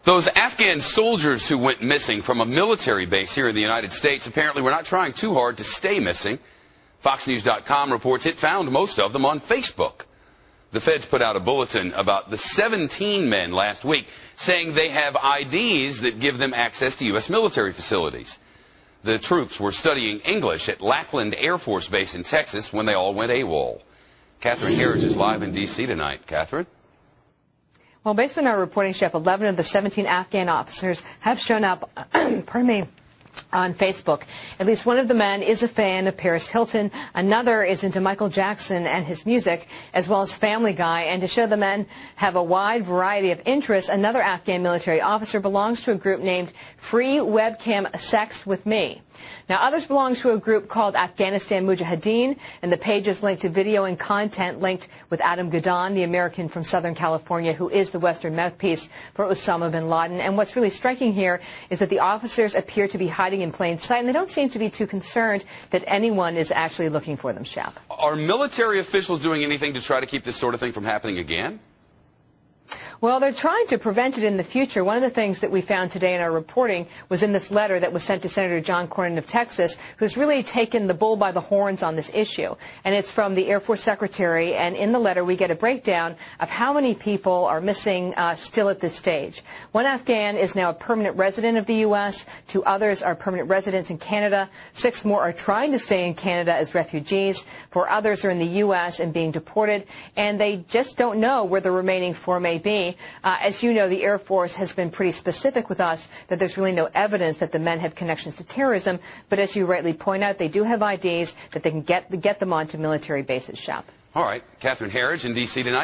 Those Afghan soldiers who went missing from a military base here in the United States apparently were not trying too hard to stay missing. FoxNews.com reports it found most of them on Facebook. The feds put out a bulletin about the 17 men last week, saying they have IDs that give them access to U.S. military facilities. The troops were studying English at Lackland Air Force Base in Texas when they all went AWOL. Catherine Harris is live in D.C. tonight. Catherine? Well, based on our reporting, Chef, 11 of the 17 Afghan officers have shown up, pardon me, on Facebook. At least one of the men is a fan of Paris Hilton. Another is into Michael Jackson and his music, as well as Family Guy. And to show the men have a wide variety of interests, another Afghan military officer belongs to a group named Free Webcam Sex with Me. Now, others belong to a group called Afghanistan Mujahideen, and the page is linked to video and content linked with Adam Gadahn, the American from Southern California, who is the Western mouthpiece for Osama bin Laden. And what's really striking here is that the officers appear to be hiding in plain sight, and they don't seem to be too concerned that anyone is actually looking for them, Shep. Are military officials doing anything to try to keep this sort of thing from happening again? Well, they're trying to prevent it in the future. One of the things that we found today in our reporting was in this letter that was sent to Senator John Cornyn of Texas, who's really taken the bull by the horns on this issue. And it's from the Air Force Secretary. And in the letter, we get a breakdown of how many people are missing still at this stage. One Afghan is now a permanent resident of the U.S. 2 others are permanent residents in Canada. 6 more are trying to stay in Canada as refugees. 4 others are in the U.S. and being deported. And they just don't know where the remaining 4 may be. As you know, the Air Force has been pretty specific with us that there's really no evidence that the men have connections to terrorism. But as you rightly point out, they do have IDs that they can get them onto military bases, Shep. All right. Catherine Harris in D.C. tonight.